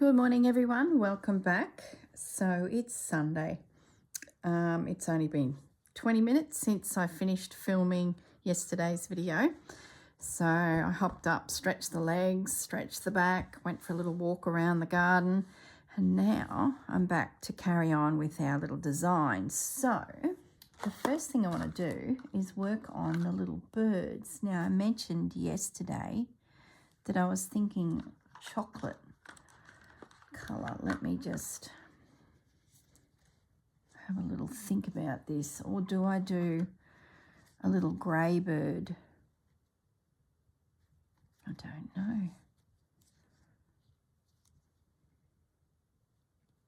Good morning everyone, welcome back. So it's Sunday. It's only been 20 minutes since I finished filming yesterday's video. So I hopped up, stretched the legs, stretched the back, went for a little walk around the garden, and now I'm back to carry on with our little designs. So the first thing I want to do is work on the little birds. Now I mentioned yesterday that I was thinking chocolate colour. Let me just have a little think about this. Or do I do a little grey bird? I don't know.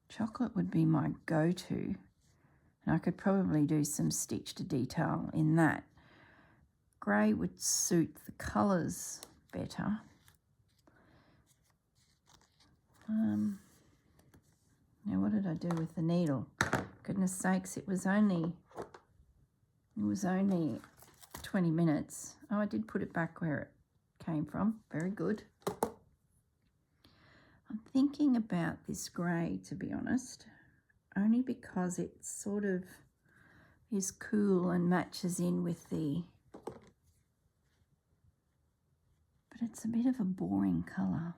Chocolate would be my go-to, and I could probably do some stitch to detail in that. Grey would suit the colours better. Now what did I do with the needle? Goodness sakes, it was only 20 minutes. Oh, I did put it back where it came from. Very good. I'm thinking about this grey, to be honest, only because it sort of is cool and matches in with the, but it's a bit of a boring colour.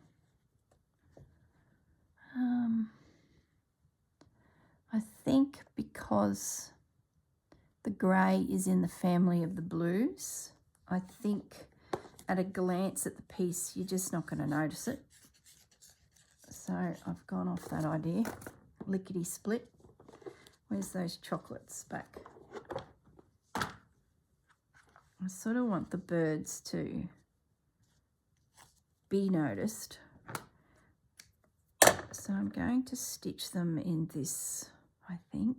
I think because the grey is in the family of the blues, I think at a glance at the piece, you're just not going to notice it. So I've gone off that idea. Lickety split. Where's those chocolates back? I sort of want the birds to be noticed. So I'm going to stitch them in this, I think.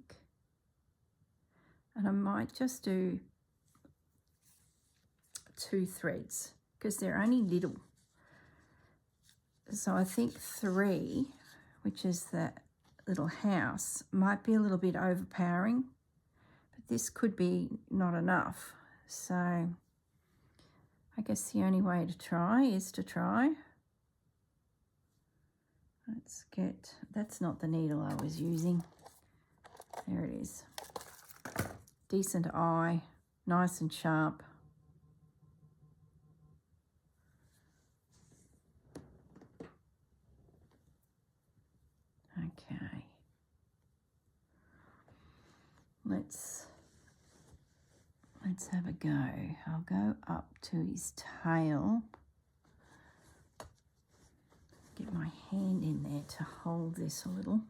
And I might just do 2 threads because they're only little. So I think 3, which is the little house, might be a little bit overpowering, but this could be not enough. So I guess the only way to try is to try. Let's get, that's not the needle I was using. There it is. Decent eye, nice and sharp. Okay. Let's have a go. I'll go up to his tail. Get my hand in there to hold this a little.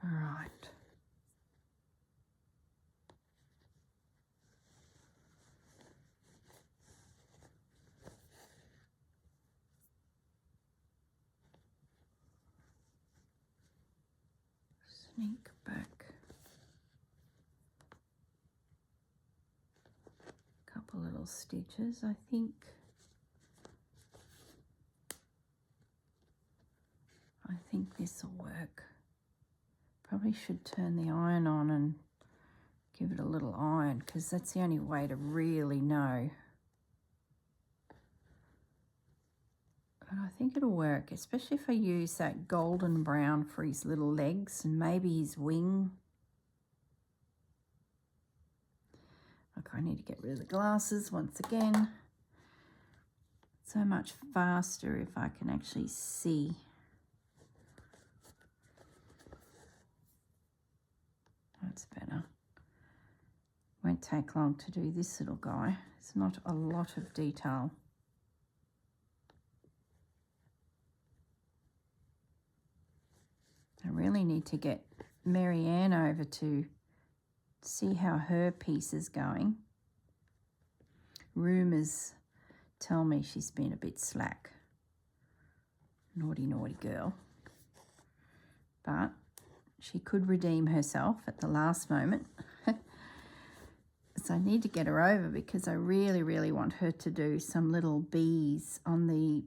All right. Sneak back. A couple little stitches, I think. I think this will work. Probably should turn the iron on and give it a little iron because that's the only way to really know. But I think it'll work, especially if I use that golden brown for his little legs and maybe his wing. Look, I need to get rid of the glasses once again. So much faster if I can actually see. That's better. Won't take long to do this little guy. It's not a lot of detail. I really need to get Marianne over to see how her piece is going. Rumours tell me she's been a bit slack. Naughty, naughty girl. But she could redeem herself at the last moment. So I need to get her over because I really, really want her to do some little bees on the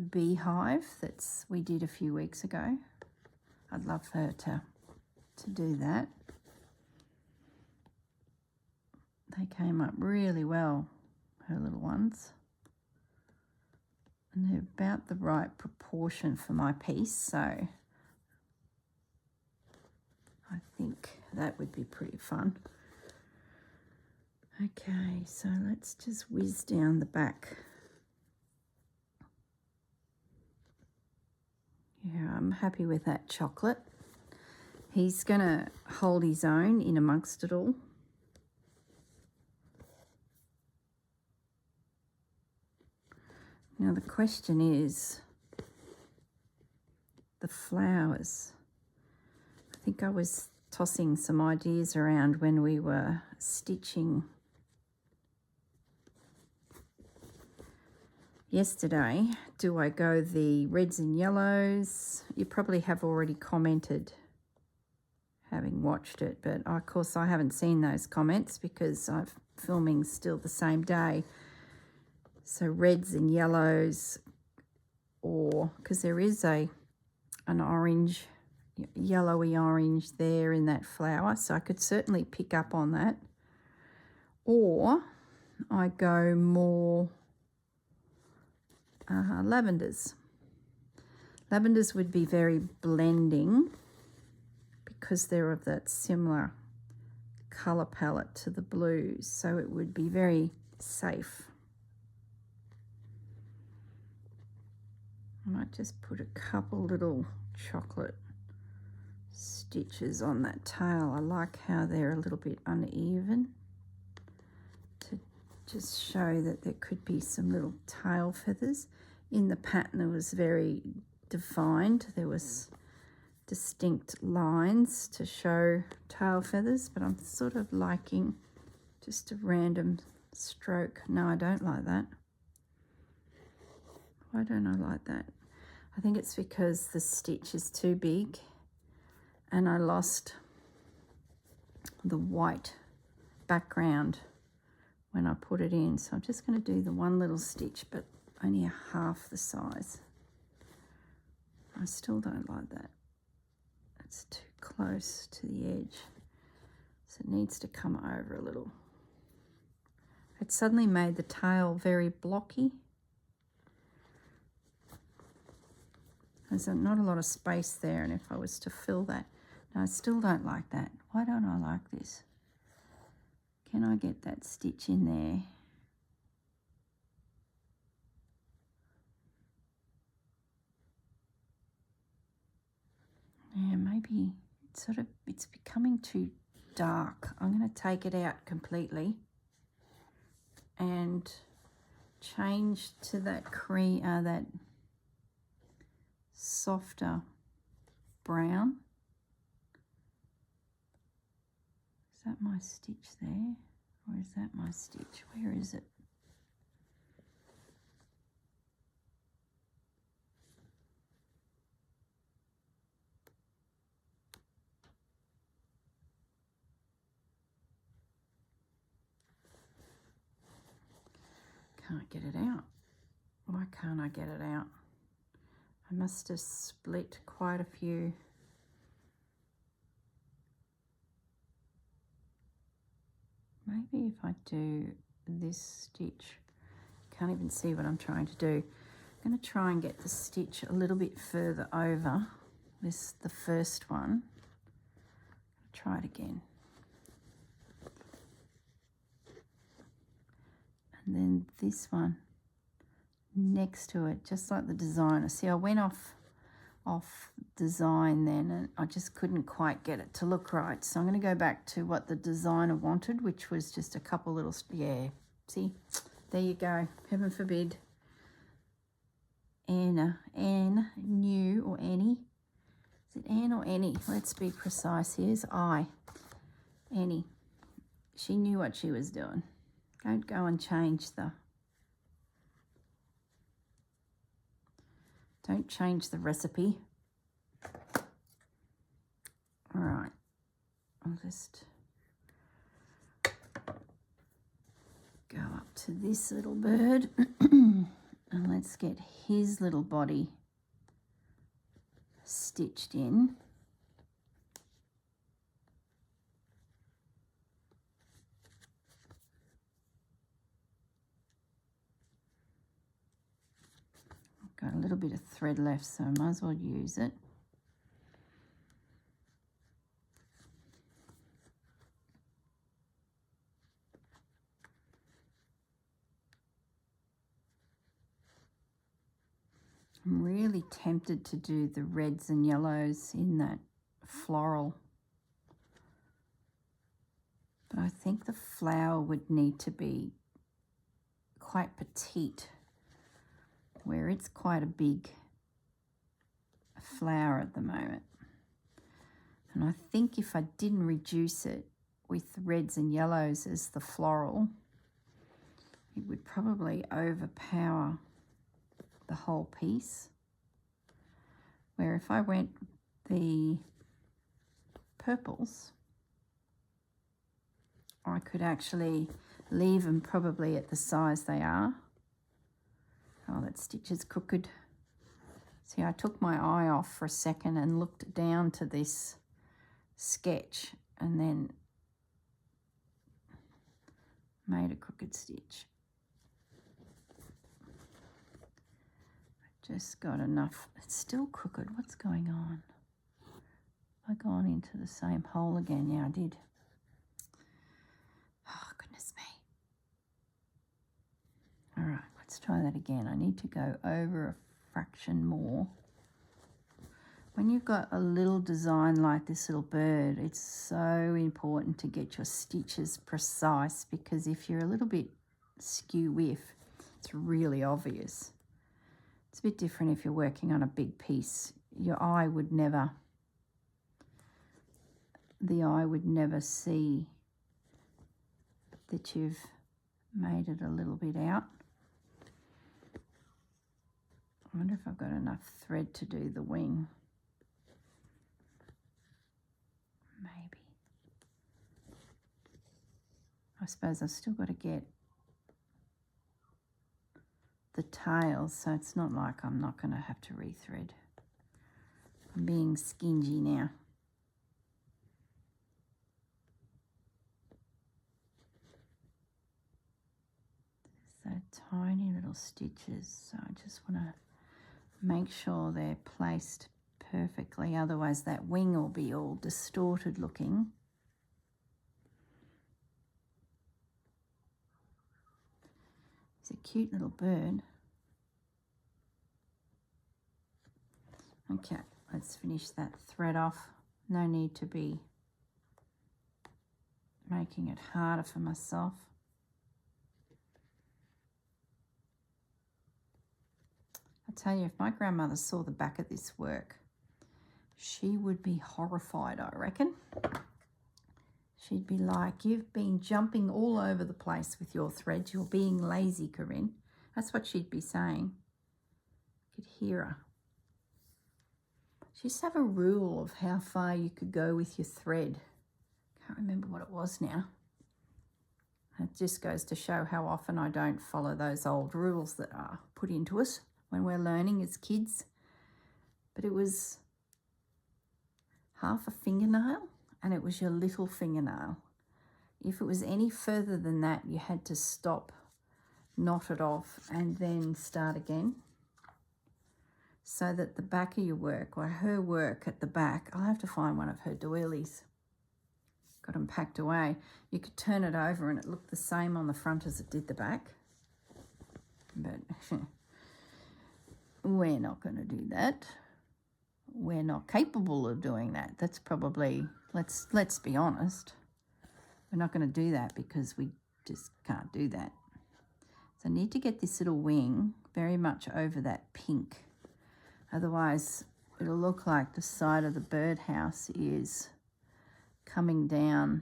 beehive that's we did a few weeks ago. I'd love her to do that. They came up really well, her little ones. And they're about the right proportion for my piece, so I think that would be pretty fun. Okay, so let's just whiz down the back. Yeah, I'm happy with that chocolate. He's going to hold his own in amongst it all. Now the question is the flowers. I think I was tossing some ideas around when we were stitching yesterday. Do I go the reds and yellows? You probably have already commented having watched it, but of course I haven't seen those comments because I'm filming still the same day. So reds and yellows, or because there is an orange, yellowy orange there in that flower, so I could certainly pick up on that. Or I go more lavenders. Lavenders would be very blending because they're of that similar colour palette to the blues, so it would be very safe. I might just put a couple little chocolate stitches on that tail. I like how they're a little bit uneven, to just show that there could be some little tail feathers. In the pattern it was very defined. There was distinct lines to show tail feathers, but I'm sort of liking just a random stroke. No, I don't like that. Why don't I like that? I think it's because the stitch is too big and I lost the white background when I put it in. So I'm just going to do the one little stitch, but only a half the size. I still don't like that. It's too close to the edge. So it needs to come over a little. It suddenly made the tail very blocky. There's not a lot of space there, and if I was to fill that, no, I still don't like that. Why don't I like this? Can I get that stitch in there? Yeah, maybe it's becoming too dark. I'm going to take it out completely and change to that cream, that softer brown. Is that my stitch there? Or is that my stitch? Where is it? Can't get it out. Why can't I get it out? I must have split quite a few. Maybe if I do this stitch, can't even see what I'm trying to do. I'm going to try and get the stitch a little bit further over the first one. Try it again. And then this one next to it, just like the designer. See, I went off design then, and I just couldn't quite get it to look right. So I'm going to go back to what the designer wanted, which was just a couple little, yeah, see, there you go. Heaven forbid Anne knew, or Annie. Is it Anne or Annie? Let's be precise. Here's Annie. She knew what she was doing. Don't go and change don't change the recipe. All right, I'll just go up to this little bird and let's get his little body stitched in. Got a little bit of thread left, so I might as well use it. I'm really tempted to do the reds and yellows in that floral. But I think the flower would need to be quite petite, where it's quite a big flower at the moment. And I think if I didn't reduce it with reds and yellows as the floral, it would probably overpower the whole piece. Where if I went the purples, I could actually leave them probably at the size they are. Oh, that stitch is crooked. See, I took my eye off for a second and looked down to this sketch and then made a crooked stitch. I just got enough. It's still crooked. What's going on? Have I gone into the same hole again? Yeah, I did. Oh, goodness me. All right, let's try that again. I need to go over a fraction more. When you've got a little design like this little bird, it's so important to get your stitches precise, because if you're a little bit skew with, it's really obvious. It's a bit different if you're working on a big piece. The eye would never see that you've made it a little bit out. I wonder if I've got enough thread to do the wing. Maybe. I suppose I've still got to get the tails, so it's not like I'm not going to have to rethread. I'm being stingy now. So tiny little stitches, so I just want to make sure they're placed perfectly, otherwise that wing will be all distorted looking. It's a cute little bird. Okay, let's finish that thread off. No need to be making it harder for myself. I tell you, if my grandmother saw the back of this work, she would be horrified, I reckon. She'd be like, "You've been jumping all over the place with your threads. You're being lazy, Corrine." That's what she'd be saying. You could hear her. She used to have a rule of how far you could go with your thread. Can't remember what it was now. It just goes to show how often I don't follow those old rules that are put into us when we're learning as kids. But it was half a fingernail, and it was your little fingernail. If it was any further than that, you had to stop, knot it off, and then start again. So that the back of your work, or her work at the back, I'll have to find one of her doilies. Got them packed away. You could turn it over and it looked the same on the front as it did the back. But we're not going to do that. We're not capable of doing that. That's probably, let's be honest. We're not going to do that because we just can't do that. So I need to get this little wing very much over that pink. Otherwise, it'll look like the side of the birdhouse is coming down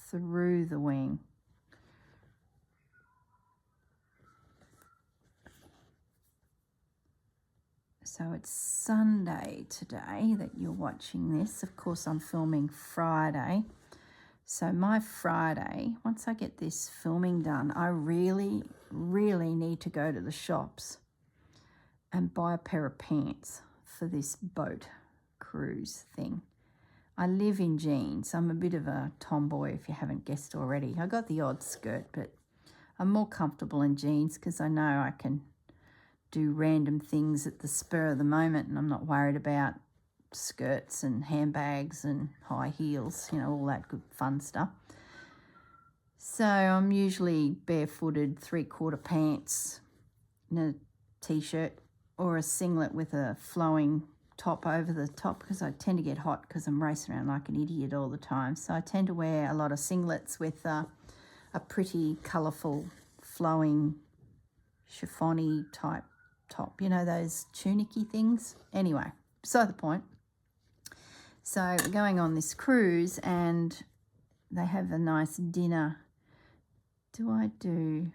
through the wing. So it's Sunday today that you're watching this. Of course, I'm filming Friday. So my Friday, once I get this filming done, I really, really need to go to the shops and buy a pair of pants for this boat cruise thing. I live in jeans. I'm a bit of a tomboy, if you haven't guessed already. I got the odd skirt, but I'm more comfortable in jeans because I know I can do random things at the spur of the moment, and I'm not worried about skirts and handbags and high heels, you know, all that good fun stuff. So I'm usually barefooted, 3/4 pants and a t-shirt or a singlet with a flowing top over the top, because I tend to get hot because I'm racing around like an idiot all the time. So I tend to wear a lot of singlets with a pretty colourful flowing chiffony type top, you know, those tunicky things. Anyway, beside the point. So going on this cruise, and they have a nice dinner. Do I do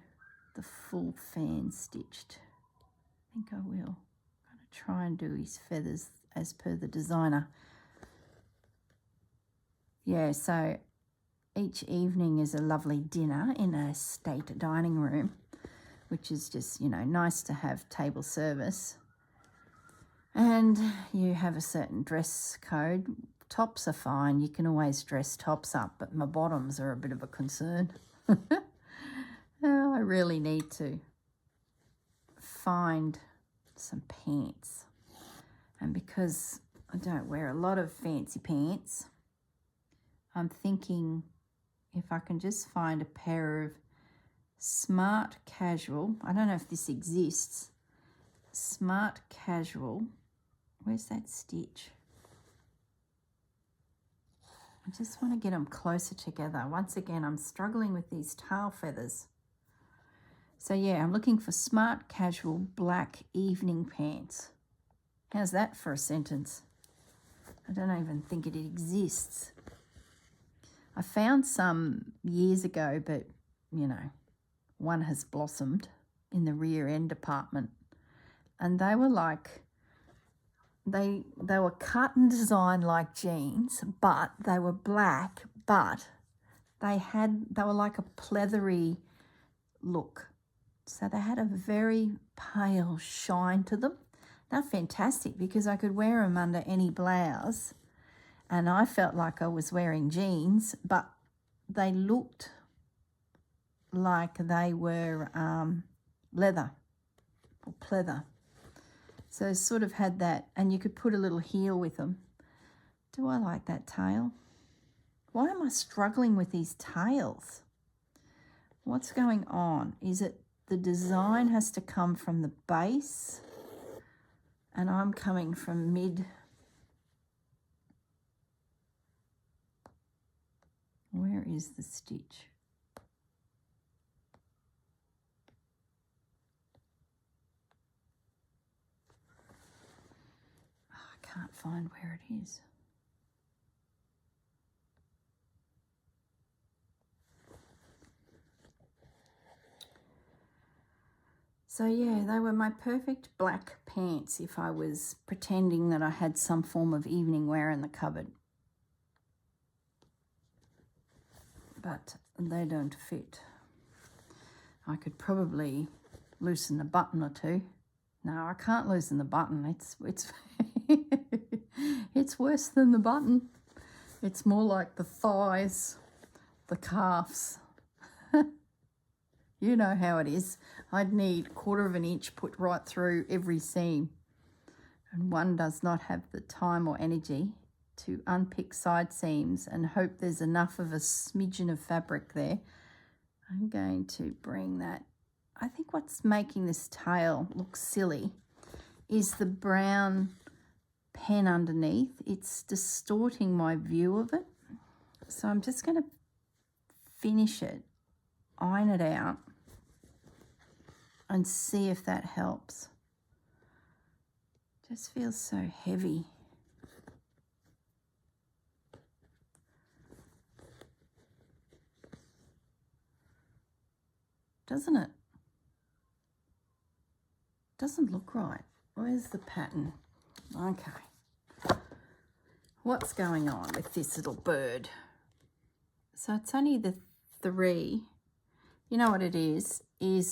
the full fan stitched? I think I will. I'm going to try and do his feathers as per the designer. Yeah, so each evening is a lovely dinner in a state dining room, which is just, you know, nice to have table service. And you have a certain dress code. Tops are fine. You can always dress tops up, but my bottoms are a bit of a concern. Oh, I really need to find some pants. And because I don't wear a lot of fancy pants, I'm thinking if I can just find a pair of smart casual, I don't know if this exists, smart casual, where's that stitch? I just want to get them closer together. Once again, I'm struggling with these tail feathers. So yeah, I'm looking for smart casual black evening pants. How's that for a sentence? I don't even think it exists. I found some years ago, but you know, one has blossomed in the rear end department, and they were like, they were cut and designed like jeans, but they were black, but they were like a pleathery look. So they had a very pale shine to them. They're fantastic because I could wear them under any blouse, and I felt like I was wearing jeans, but they looked like they were leather or pleather. So sort of had that, and you could put a little heel with them. Do I like that tail? Why am I struggling with these tails? What's going on? Is it the design has to come from the base and I'm coming from mid? Where is the stitch? Oh, I can't find where it is. So yeah, they were my perfect black pants if I was pretending that I had some form of evening wear in the cupboard. But they don't fit. I could probably loosen a button or two. No, I can't loosen the button. It's it's worse than the button. It's more like the thighs, the calves. You know how it is. I'd need 1/4 of an inch put right through every seam. And one does not have the time or energy to unpick side seams and hope there's enough of a smidgen of fabric there. I'm going to bring that. I think what's making this tail look silly is the brown pen underneath. It's distorting my view of it. So I'm just going to finish it, iron it out, and see if that helps. Just feels so heavy. Doesn't it? Doesn't look right. Where's the pattern? Okay. What's going on with this little bird? So it's only the 3. You know what it is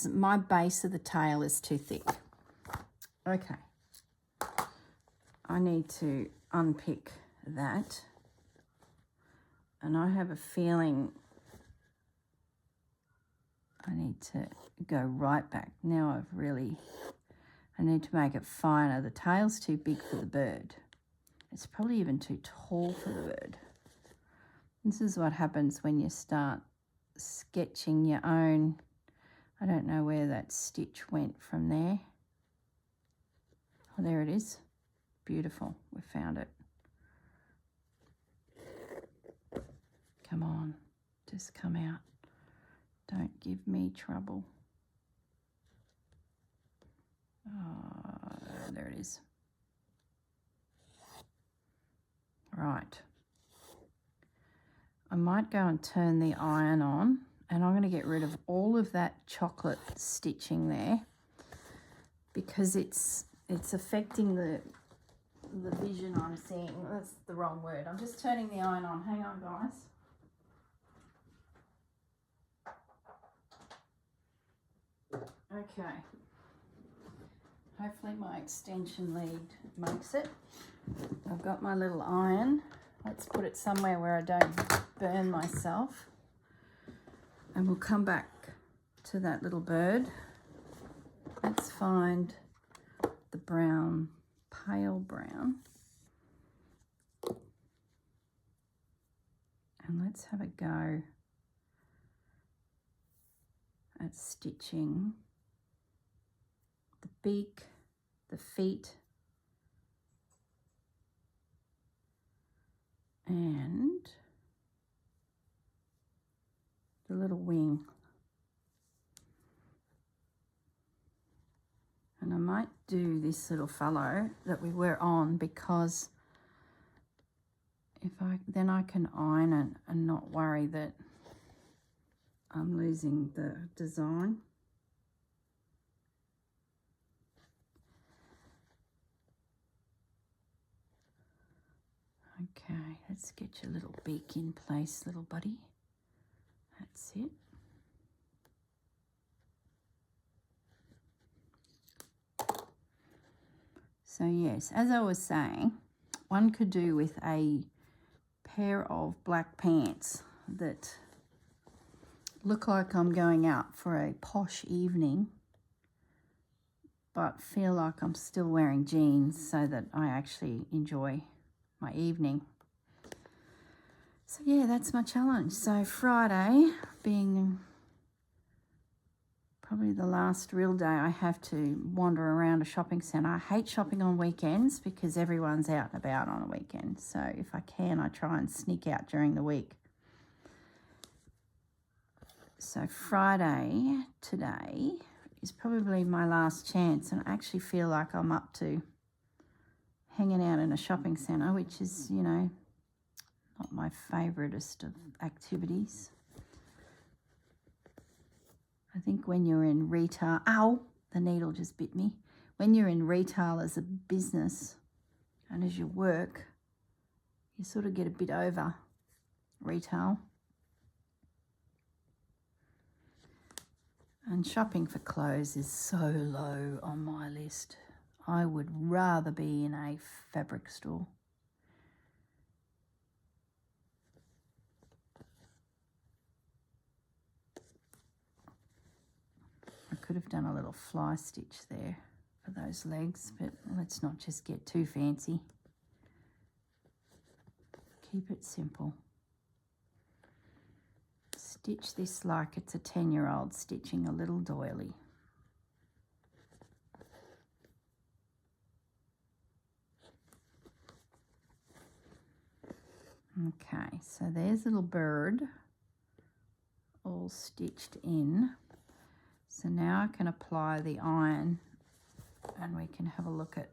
my base of the tail is too thick. Okay. I need to unpick that. And I have a feeling I need to go right back. Now I've really, I need to make it finer. The tail's too big for the bird. It's probably even too tall for the bird. This is what happens when you start sketching your own. I don't know where that stitch went from there. Oh, there it is. Beautiful. We found it. Come on. Just come out. Don't give me trouble. Oh, there it is. Right. I might go and turn the iron on, and I'm going to get rid of all of that chocolate stitching there because it's affecting the vision I'm seeing. That's the wrong word. I'm just turning the iron on. Hang on, guys. Okay. Hopefully my extension lead makes it. I've got my little iron. Let's put it somewhere where I don't burn myself. And we'll come back to that little bird. Let's find the brown, pale brown. And let's have a go at stitching the beak, the feet, and the little wing. And I might do this little fellow that we were on because then I can iron it and not worry that I'm losing the design. Okay, let's get your little beak in place, little buddy. That's it. So yes, as I was saying, one could do with a pair of black pants that look like I'm going out for a posh evening, but feel like I'm still wearing jeans so that I actually enjoy my evening. So yeah, that's my challenge. So Friday being probably the last real day I have to wander around a shopping centre. I hate shopping on weekends because everyone's out and about on a weekend. So if I can, I try and sneak out during the week. So Friday today is probably my last chance, and I actually feel like I'm up to hanging out in a shopping centre, which is, you know, not my favouriteest of activities. I think when you're in retail, ow, the needle just bit me. When you're in retail as a business and as you work, you sort of get a bit over retail. And shopping for clothes is so low on my list. I would rather be in a fabric store. I could have done a little fly stitch there for those legs, but let's not just get too fancy. Keep it simple. Stitch this like it's a 10-year-old stitching a little doily. Okay, so there's a little bird all stitched in. So now I can apply the iron and we can have a look at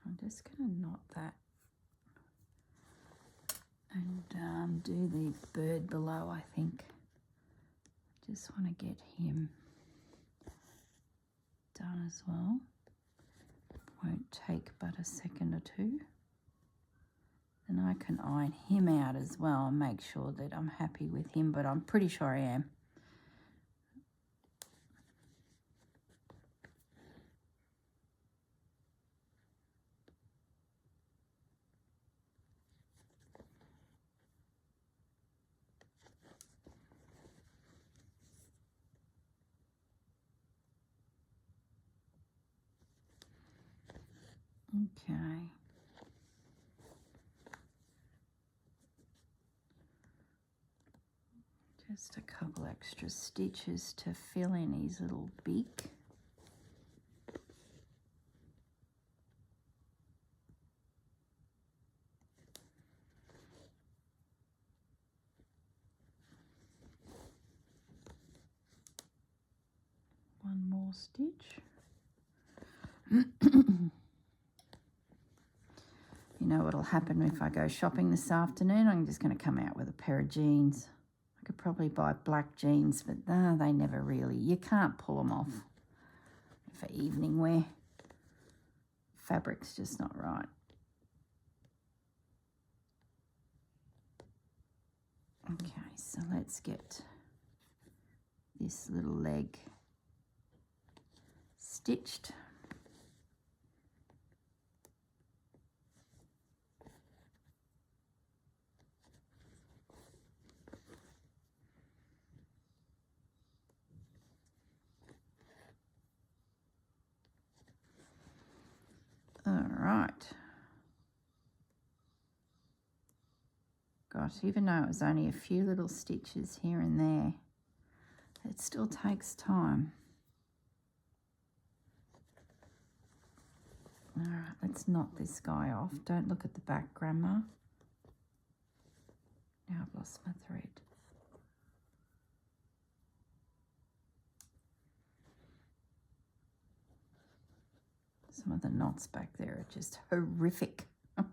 I'm just going to knot that and do the bird below, I think. Just want to get him done as well. Won't take but a second or two. then I can iron him out as well and make sure that I'm happy with him, but I'm pretty sure I am. Okay. Just a couple extra stitches to fill in his little beak. One more stitch. You know what'll happen if I go shopping this afternoon? I'm just going to come out with a pair of jeans. I could probably buy black jeans, but they never really, you can't pull them off for evening wear. Fabric's just not right. Okay, so let's get this little leg stitched. All right. Gosh, even though it was only a few little stitches here and there, it still takes time. All right, let's knock this guy off. Don't look at the back, Grandma. Now I've lost my thread. Some of the knots back there are just horrific. Oh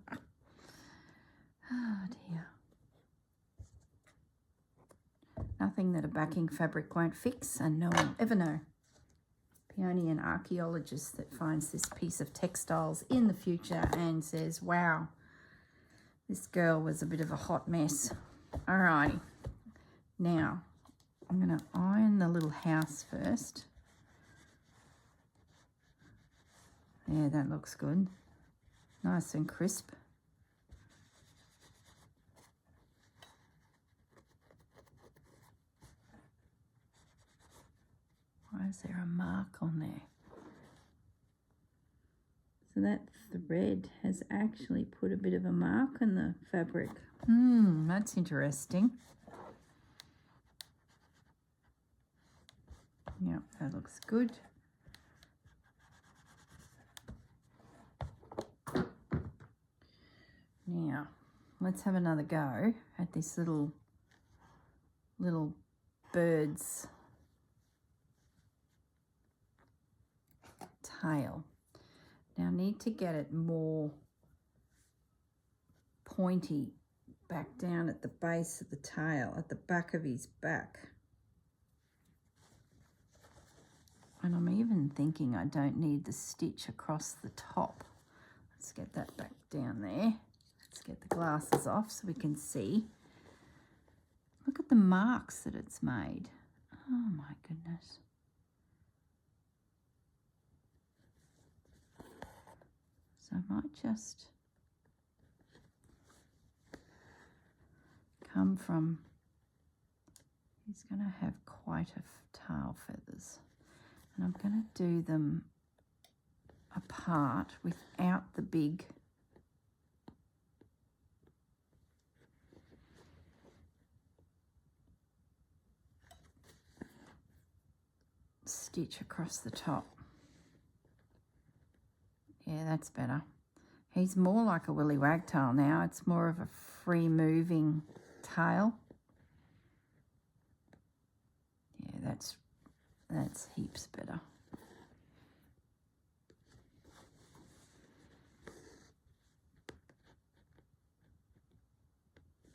dear. Nothing that a backing fabric won't fix, and no one will ever know. Peony, an archaeologist that finds this piece of textiles in the future and says, wow, this girl was a bit of a hot mess. Alrighty. Now, I'm going to iron the little house first. Yeah, that looks good. Nice and crisp. Why is there a mark on there? So that thread has actually put a bit of a mark on the fabric. That's interesting. Yep, that looks good. Now, let's have another go at this little bird's tail. Now I need to get it more pointy back down at the base of the tail, at the back of his back. And I'm even thinking I don't need the stitch across the top. Let's get that back down there. Let's get the glasses off so we can see. Look at the marks that it's made. Oh my goodness. So I might just come from, he's going to have quite a tail feathers. And I'm going to do them apart without the big stitch across the top. Yeah, that's better. He's more like a willy wagtail now. It's more of a free moving tail. Yeah, that's heaps better.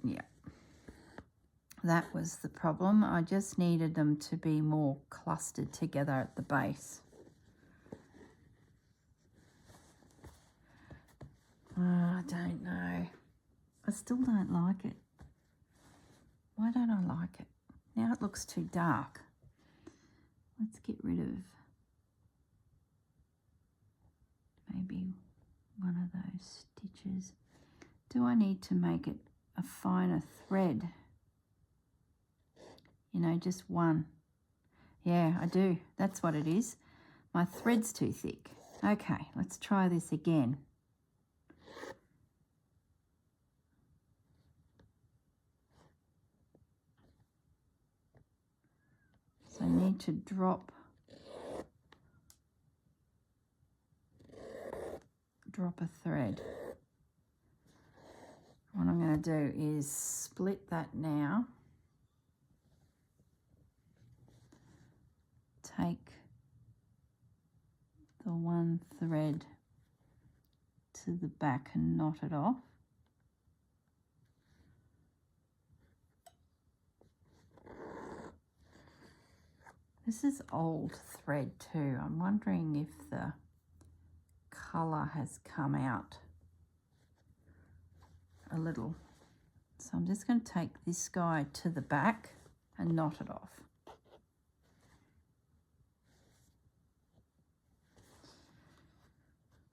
Yeah. That was the problem. I just needed them to be more clustered together at the base. I don't know. still don't like it. Why don't I like it? Now it looks too dark. Let's get rid of maybe one of those stitches. Do I need to make it a finer thread? You know, just one. Yeah, I do. That's what it is. My thread's too thick. Okay, let's try this again. So I need to drop a thread. What I'm going to do is split that now. Take the one thread to the back and knot it off. This is old thread too. I'm wondering if the colour has come out a little. So I'm just going to take this guy to the back and knot it off.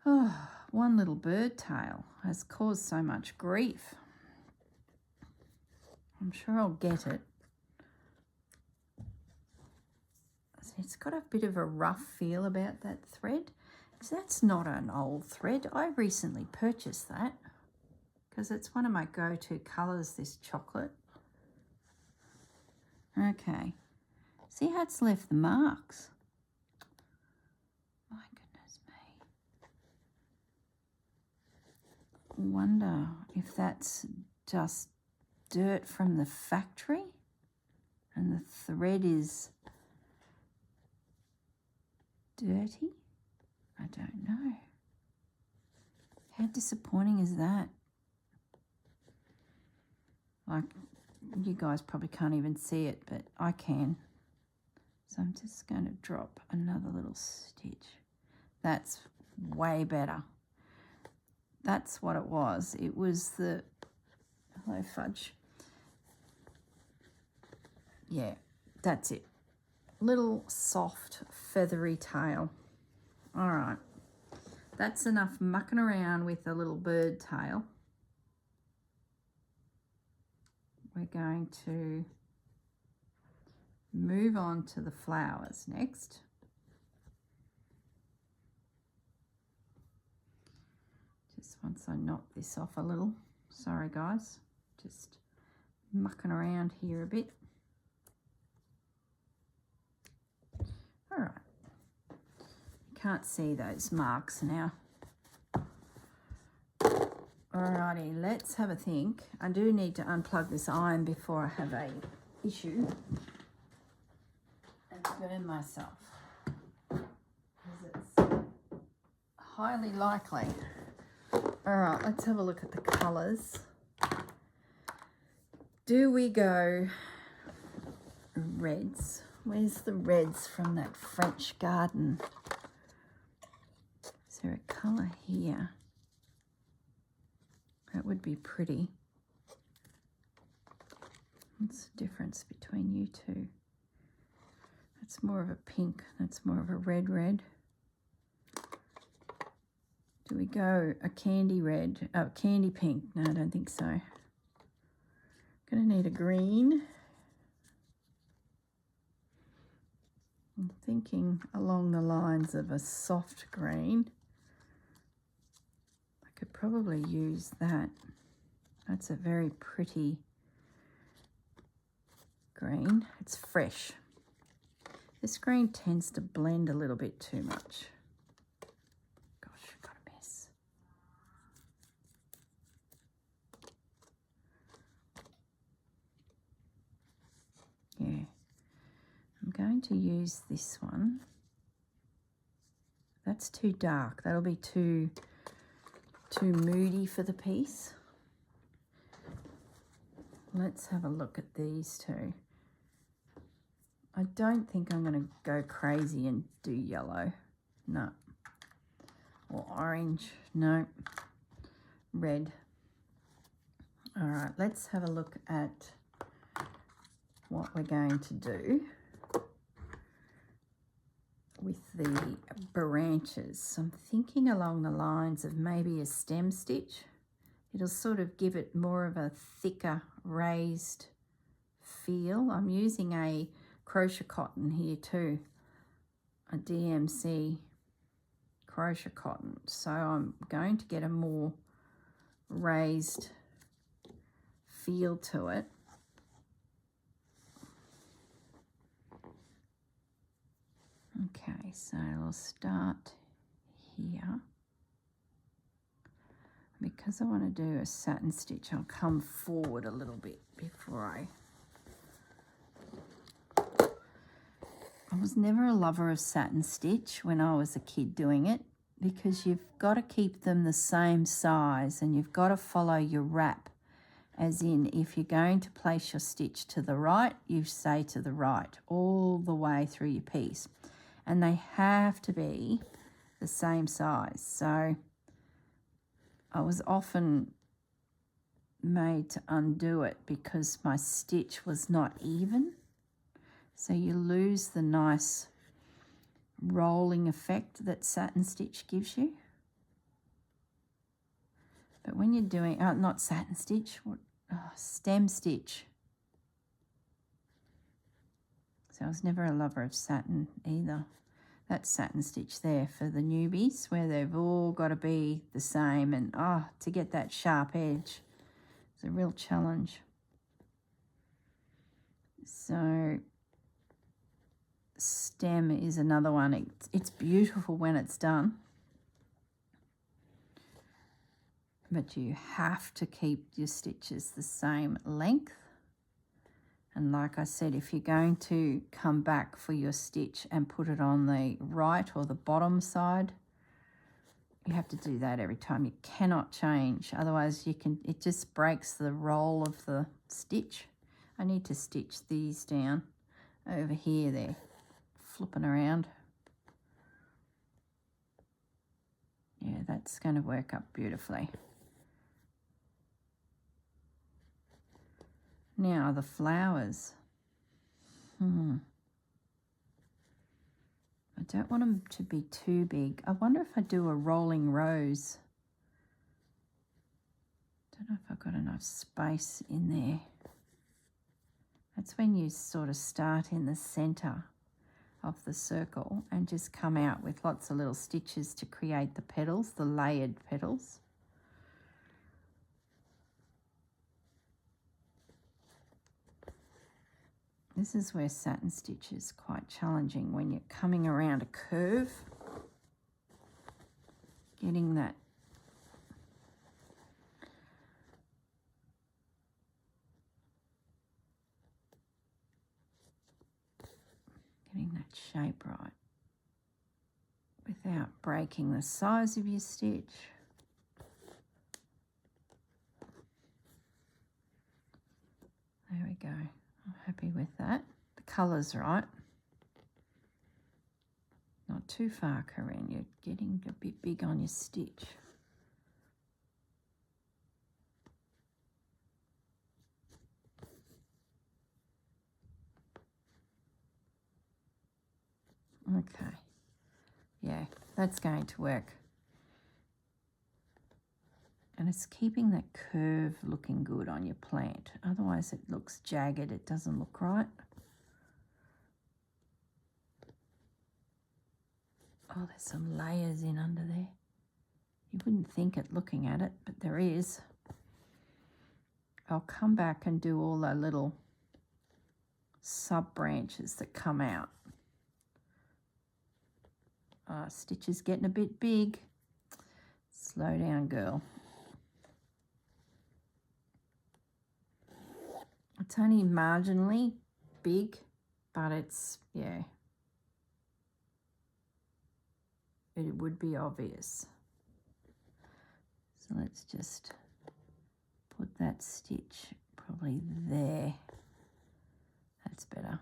Oh, one little bird tail has caused so much grief. I'm sure I'll get it. It's got a bit of a rough feel about that thread. So that's not an old thread. I recently purchased that because it's one of my go-to colours, this chocolate. Okay. See how it's left the marks? My goodness me. Wonder if that's just dirt from the factory and the thread is dirty. I don't know. How disappointing is that? Like, you guys probably can't even see it, but I can. So I'm just going to drop another little stitch. That's way better. That's what it was. It was the, hello fudge. Yeah, that's it. Little soft feathery tail. All right, that's enough mucking around with a little bird tail. We're going to move on to the flowers next. Just once I knot this off a little. Sorry guys, just mucking around here a bit. All right. Can't see those marks now. Alrighty, let's have a think. I do need to unplug this iron before I have a issue and burn myself, because it's highly likely. Alright, let's have a look at the colours. Do we go reds? Where's the reds from that French garden? Is there a colour here? That would be pretty. What's the difference between you two? That's more of a pink. That's more of a red. Do we go a candy red? Oh, candy pink. No, I don't think so. Gonna need a green. I'm thinking along the lines of a soft green. I could probably use that. That's a very pretty green. It's fresh. This green tends to blend a little bit too much. Gosh, I've got a mess. Yeah. I'm going to use this one. That's too dark. That'll be too moody for the piece. Let's have a look at these two. I don't think I'm going to go crazy and do yellow. No. Or orange. No. Red. All right, let's have a look at what we're going to do with the branches. I'm thinking along the lines of maybe a stem stitch. It'll sort of give it more of a thicker raised feel. I'm using a crochet cotton here too, a DMC crochet cotton, so I'm going to get a more raised feel to it. Okay, so I'll start here. Because I want to do a satin stitch, I'll come forward a little bit before I was never a lover of satin stitch when I was a kid doing it, because you've got to keep them the same size and you've got to follow your wrap. As in, if you're going to place your stitch to the right, you say to the right all the way through your piece. And they have to be the same size. So I was often made to undo it because my stitch was not even. So you lose the nice rolling effect that satin stitch gives you. But when you're doing, not satin stitch, stem stitch. So I was never a lover of satin either. That's satin stitch there for the newbies, where they've all got to be the same, and to get that sharp edge is a real challenge. So stem is another one. It's beautiful when it's done, but you have to keep your stitches the same length. And like I said, if you're going to come back for your stitch and put it on the right or the bottom side, you have to do that every time. You cannot change, otherwise it just breaks the roll of the stitch. I need to stitch these down over here. They're flipping around. Yeah, that's going to work up beautifully. Now the flowers. I don't want them to be too big. I wonder if I do a rolling rose. Don't know if I've got enough space in there. That's when you sort of start in the center of the circle and just come out with lots of little stitches to create the petals, the layered petals. This is where satin stitch is quite challenging, when you're coming around a curve, getting that shape right without breaking the size of your stitch. There we go. I'm happy with that. The colour's right. Not too far, Corrine. You're getting a bit big on your stitch. Okay. Yeah, that's going to work. And it's keeping that curve looking good on your plant. Otherwise it looks jagged. It doesn't look right. Oh, there's some layers in under there. You wouldn't think it looking at it, but there is. I'll come back and do all the little sub-branches that come out. Stitch is getting a bit big. Slow down, girl. It's only marginally big, but it's, yeah, it would be obvious. So let's just put that stitch probably there. That's better.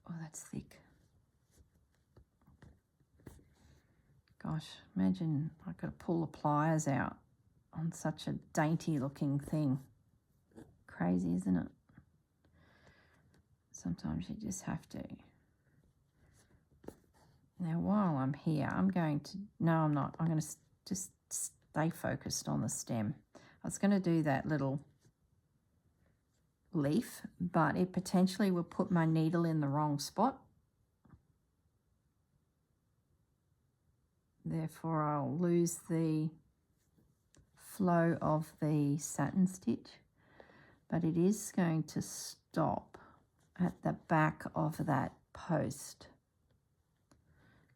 Oh, that's thick. Gosh, imagine I could pull the pliers out on such a dainty looking thing. Crazy, isn't it? Sometimes you just have to. Now, while I'm here, I'm going to, no, I'm not. I'm going to just stay focused on the stem. I was going to do that little leaf, but it potentially will put my needle in the wrong spot. Therefore, I'll lose the flow of the satin stitch, but it is going to stop at the back of that post.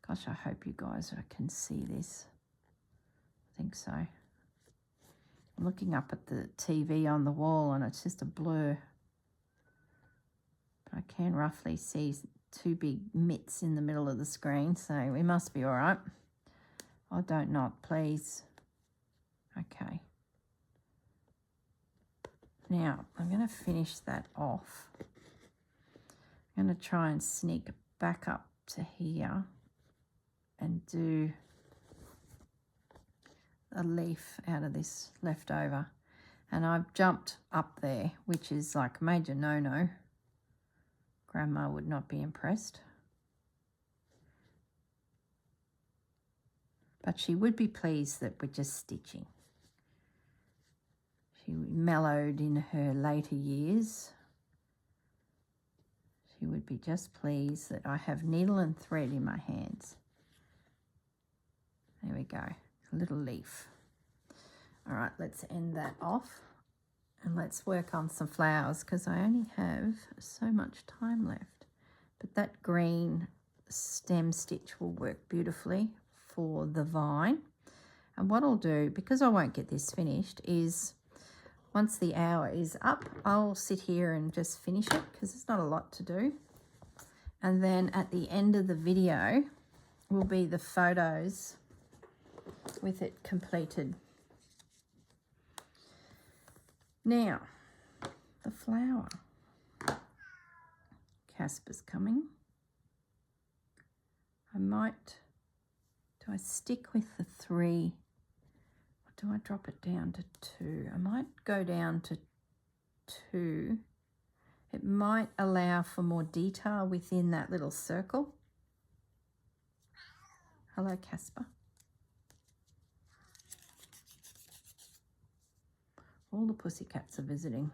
Gosh, I hope you guys can see this. I think so. I'm looking up at the TV on the wall and it's just a blur. But I can roughly see two big mitts in the middle of the screen, so we must be all right. Oh, don't not, please. Okay. Now, I'm going to finish that off. I'm going to try and sneak back up to here and do a leaf out of this leftover. And I've jumped up there, which is like major no-no. Grandma would not be impressed. But she would be pleased that we're just stitching. She mellowed in her later years. She would be just pleased that I have needle and thread in my hands. There we go, a little leaf. All right, let's end that off and let's work on some flowers because I only have so much time left. But that green stem stitch will work beautifully for the vine. And what I'll do, because I won't get this finished, is once the hour is up, I'll sit here and just finish it because there's not a lot to do. And then at the end of the video will be the photos with it completed. Now, the flower. Casper's coming. I might, do I stick with the 3? Or do I drop it down to 2? I might go down to 2. It might allow for more detail within that little circle. Hello, Casper. All the pussycats are visiting.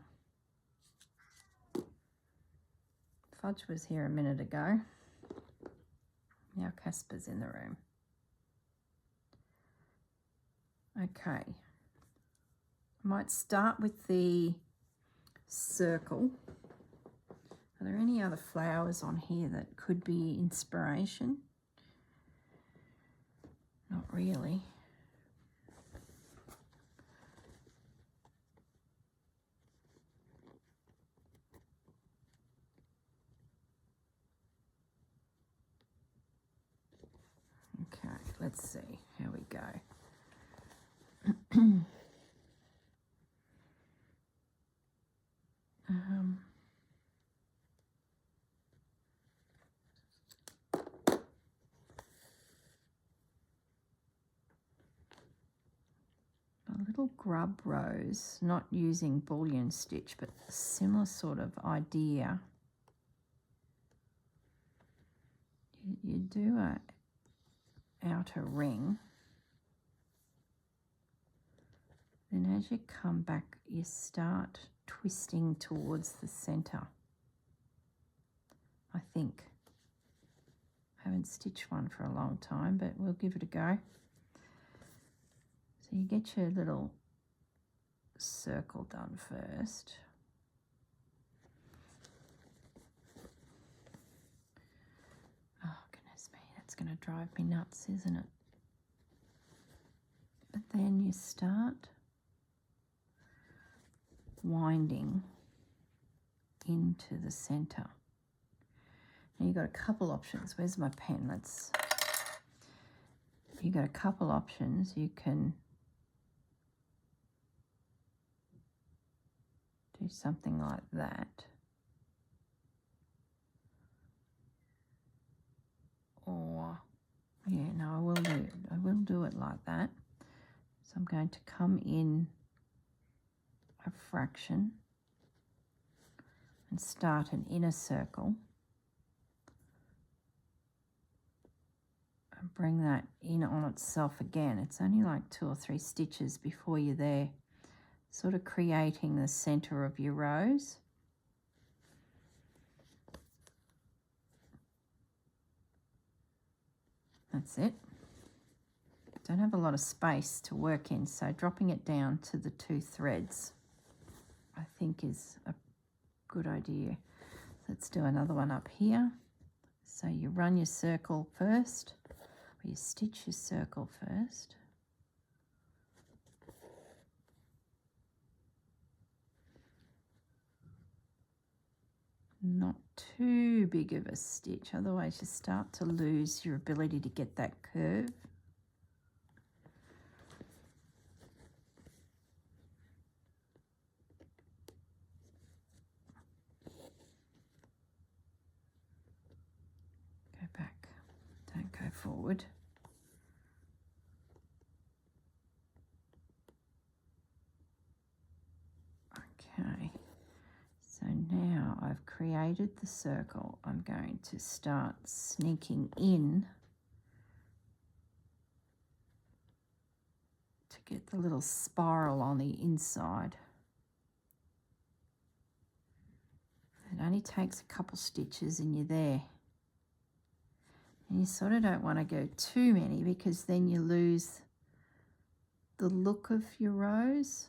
Fudge was here a minute ago. Now Casper's in the room. Okay. I might start with the circle. Are there any other flowers on here that could be inspiration? Not really. Okay, let's see how we go. A little grub rose, not using bullion stitch, but a similar sort of idea. You do a outer ring, then as you come back you start twisting towards the center. I think I haven't stitched one for a long time, but we'll give it a go. So you get your little circle done first. It's going to drive me nuts, isn't it? But then you start winding into the center. Now you've got a couple options. Where's my pen? You've got a couple options. You can do something like that. Or, yeah, no, I will it like that. So I'm going to come in a fraction and start an inner circle and bring that in on itself again. It's only like 2 or 3 stitches before you're there, sort of creating the center of your rose. That's it. Don't have a lot of space to work in, so dropping it down to the 2 threads I think is a good idea. Let's do another one up here. So you run your circle first, or you stitch your circle first. Not too big of a stitch, otherwise you start to lose your ability to get that curve. Go back, don't go forward. Okay. So now I've created the circle. I'm going to start sneaking in to get the little spiral on the inside. It only takes a couple stitches and you're there. And you sort of don't want to go too many because then you lose the look of your rose.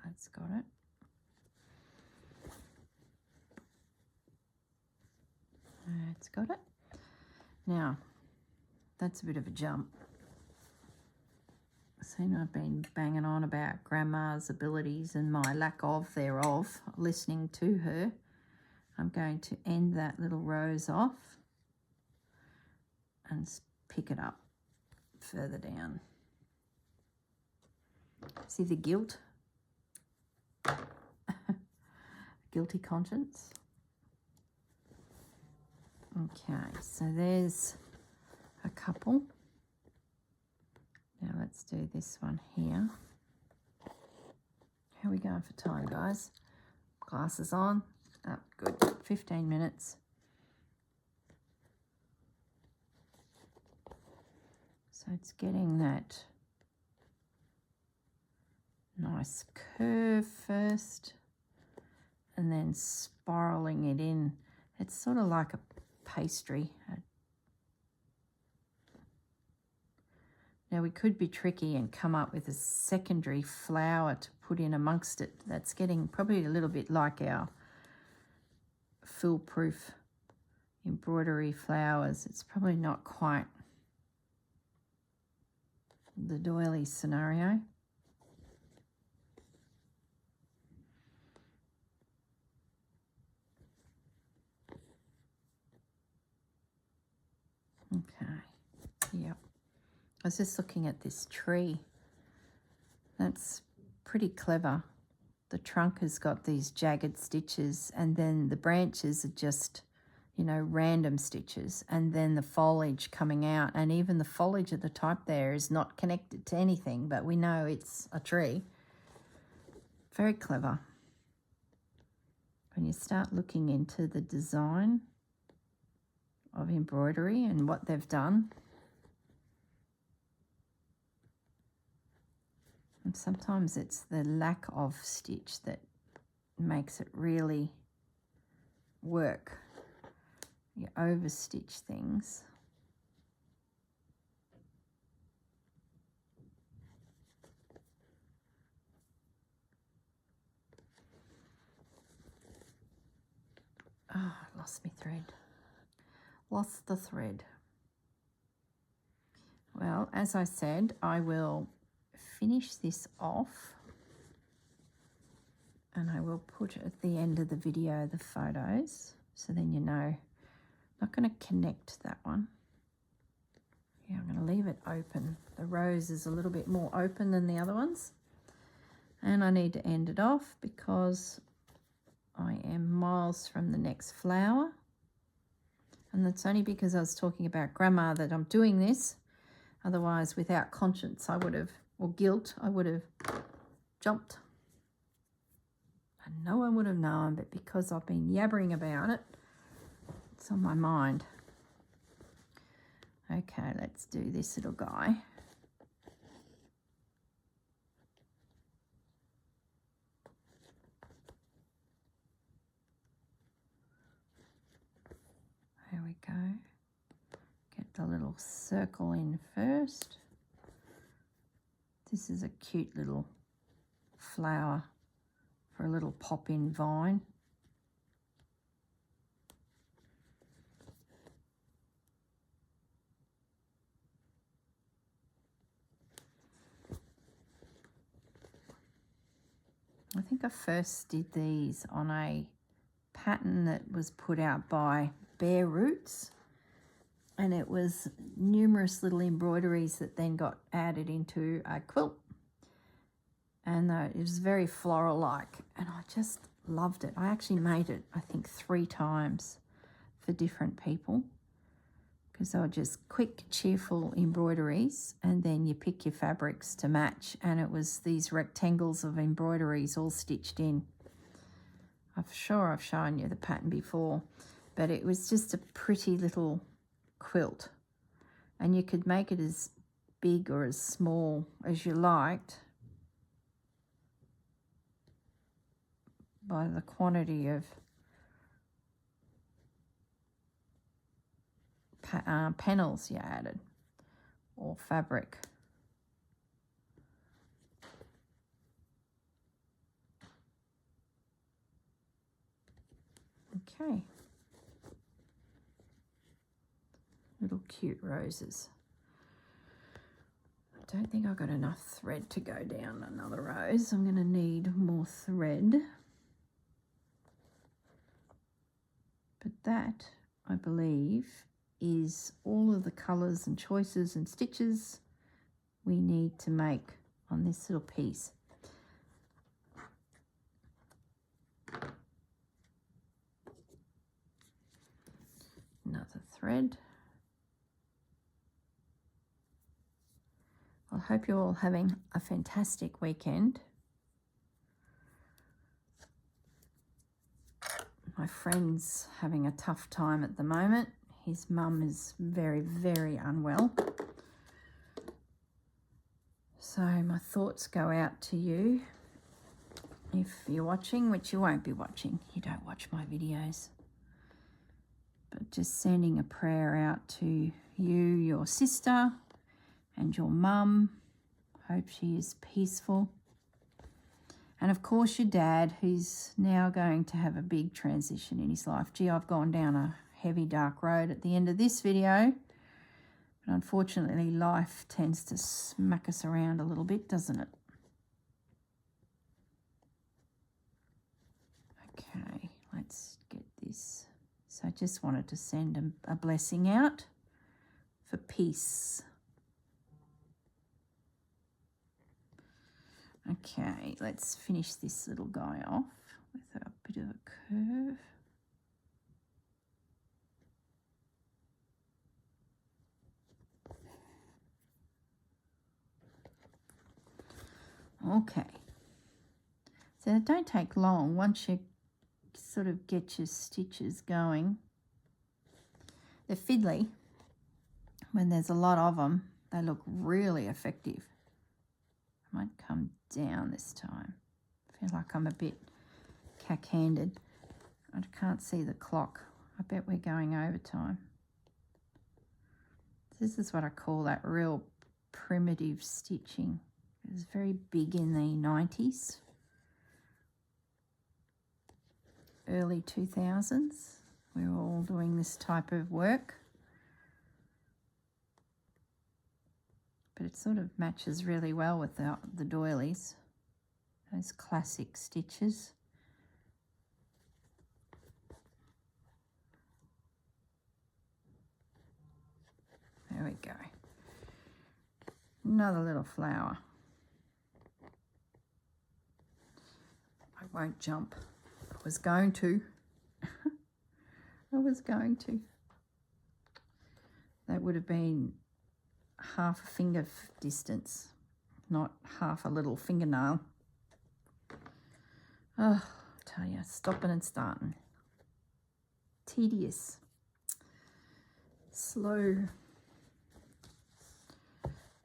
That's got it. It's got it. Now, that's a bit of a jump. See, I've been banging on about Grandma's abilities and my lack of thereof, listening to her. I'm going to end that little rose off and pick it up further down. See the guilt? Guilty conscience. Okay, so there's a couple. Now let's do this one here. How are we going for time, guys? Glasses on. Oh, good. 15 minutes. So it's getting that nice curve first and then spiraling it in. It's sort of like a pastry. Now we could be tricky and come up with a secondary flower to put in amongst it. That's getting probably a little bit like our Foolproof embroidery flowers. It's probably not quite the Doily scenario. Okay, yep. I was just looking at this tree. That's pretty clever. The trunk has got these jagged stitches and then the branches are just, you know, random stitches, and then the foliage coming out, and even the foliage at the top there is not connected to anything, but we know it's a tree. Very clever. When you start looking into the design of embroidery and what they've done, and sometimes it's the lack of stitch that makes it really work. You overstitch things. Oh, I lost my thread. Lost the thread. Well, as I said, I will finish this off and I will put at the end of the video the photos, so then you know. I'm not going to connect that one. leave it open. The rose is a little bit more open than the other ones. And I need to end it off because I am miles from the next flower. And that's only because I was talking about grandma that I'm doing this. Otherwise, without conscience, I would have, or guilt, I would have jumped. And no one would have known, but because I've been yabbering about it, it's on my mind. Okay, let's do this little guy. There we go. Get the little circle in first. This is a cute little flower for a little pop-in vine. I think I first did these on a pattern that was put out by Bare Roots, and it was numerous little embroideries that then got added into a quilt, and it was very floral like, and I just loved it. I actually made it I think 3 times for different people because they were just quick, cheerful embroideries, and then you pick your fabrics to match, and it was these rectangles of embroideries all stitched in. I'm sure I've shown you the pattern before, but it was just a pretty little quilt, and you could make it as big or as small as you liked by the quantity of panels you added or fabric. Okay. Little cute roses. I don't think I've got enough thread to go down another rose. I'm going to need more thread. But that, I believe, is all of the colours and choices and stitches we need to make on this little piece. Another thread. I hope you're all having a fantastic weekend. My friend's having a tough time at the moment. His mum is very, very unwell. So my thoughts go out to you if you're watching, which you won't be watching. You don't watch my videos. But just sending a prayer out to you, your sister, and your mum. Hope she is peaceful. And of course your dad, who's now going to have a big transition in his life. Gee, I've gone down a heavy dark road at the end of this video. But unfortunately life tends to smack us around a little bit, doesn't it? Okay, let's get this. So I just wanted to send a blessing out for peace. Okay, let's finish this little guy off with a bit of a curve. Okay, so they don't take long once you sort of get your stitches going. They're fiddly. When there's a lot of them, they look really effective. I might come down this time. I feel like I'm a bit cack-handed. I can't see the clock. I bet we're going overtime. This is what I call that real primitive stitching. It was very big in the 90s, early 2000s. We were all doing this type of work. But it sort of matches really well with the doilies, those classic stitches. There we go. Another little flower. I won't jump. I was going to. I was going to. That would have been half a finger distance, not half a little fingernail. Oh, I tell you, stopping and starting. Tedious. Slow.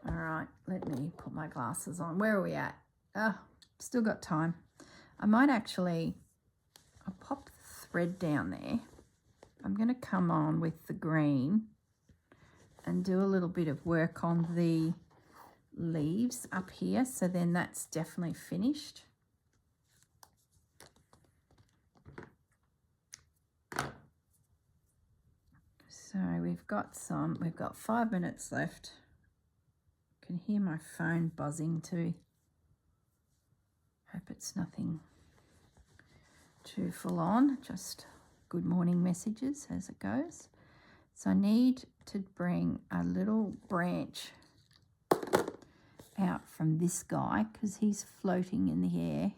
All right, let me put my glasses on. Where are we at? Still got time. I might actually, I'll pop the thread down there. I'm going to come on with the green and do a little bit of work on the leaves up here. So then that's definitely finished. So we've got 5 minutes left. I can hear my phone buzzing too. Hope it's nothing too full on, just good morning messages as it goes. So I need to bring a little branch out from this guy because he's floating in the air.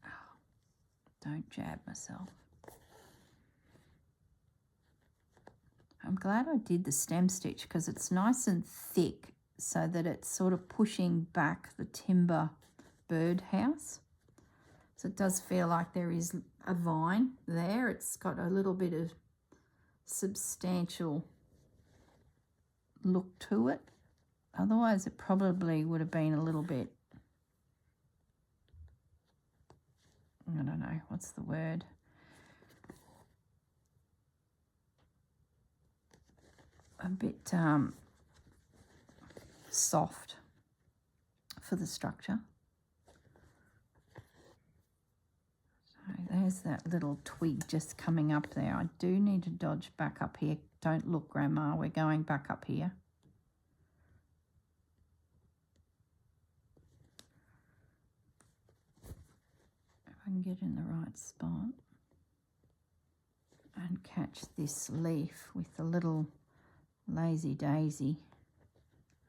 Oh, don't jab myself. I'm glad I did the stem stitch because it's nice and thick so that it's sort of pushing back the timber birdhouse. So it does feel like there is a vine there. It's got a little bit of substantial look to it. Otherwise it probably would have been a little bit, I don't know, what's the word? A bit soft for the structure. So there's that little twig just coming up there. I do need to dodge back up here. Don't look, Grandma, we're going back up here. If I can get in the right spot and catch this leaf with the little lazy daisy,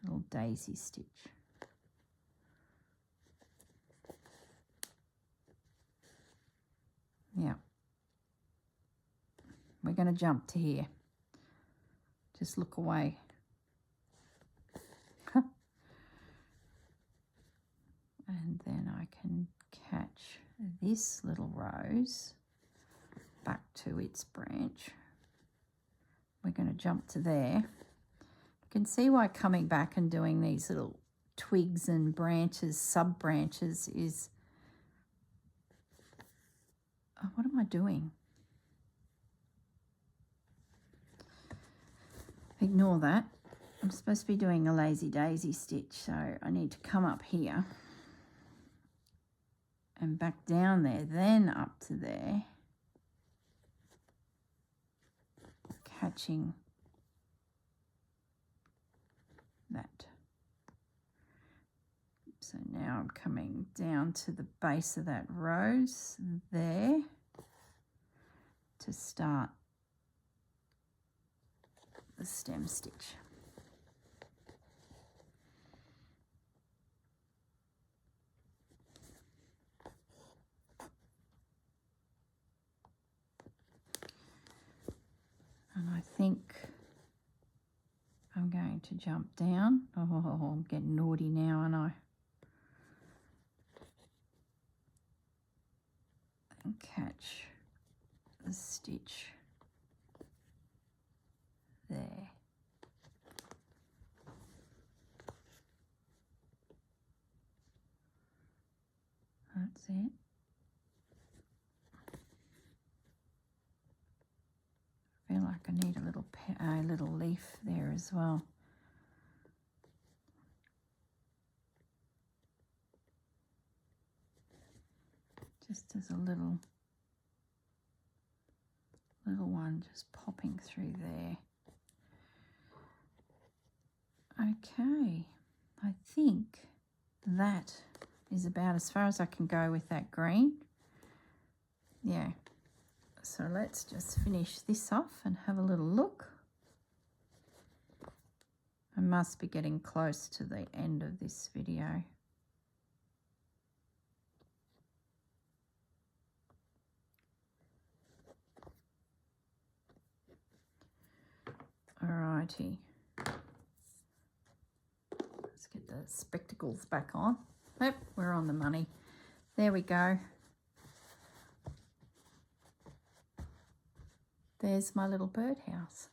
little daisy stitch. Yeah. We're going to jump to here. Just look away. And then I can catch this little rose back to its branch. We're going to jump to there. You can see why coming back and doing these little twigs and branches, sub-branches is... Oh, what am I doing? Ignore that. I'm supposed to be doing a lazy daisy stitch, so I need to come up here and back down there, then up to there. Catching that. So now I'm coming down to the base of that rose there to start the stem stitch. And I think I'm going to jump down. Oh, I'm getting naughty now, aren't I? And catch the stitch there. That's it. I feel like I need a little leaf there as well. Just as a little one just popping through there. Okay, I think that is about as far as I can go with that green. Yeah, so let's just finish this off and have a little look. I must be getting close to the end of this video. Alrighty. Let's get the spectacles back on. Yep, we're on the money. There we go. There's my little birdhouse.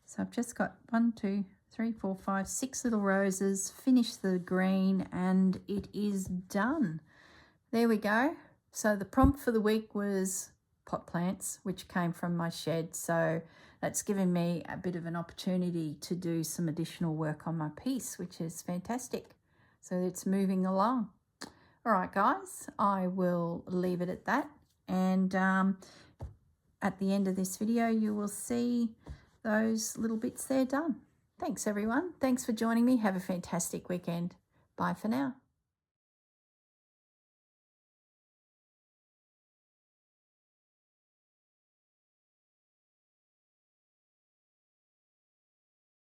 So I've just got 1, 2, 3, 4, 5, 6 little roses, finished the green, and it is done. There we go. So the prompt for the week was pot plants, which came from my shed. So that's given me a bit of an opportunity to do some additional work on my piece, which is fantastic. So it's moving along. All right, guys, I will leave it at that. And at the end of this video, you will see those little bits there done. Thanks, everyone. Thanks for joining me. Have a fantastic weekend. Bye for now.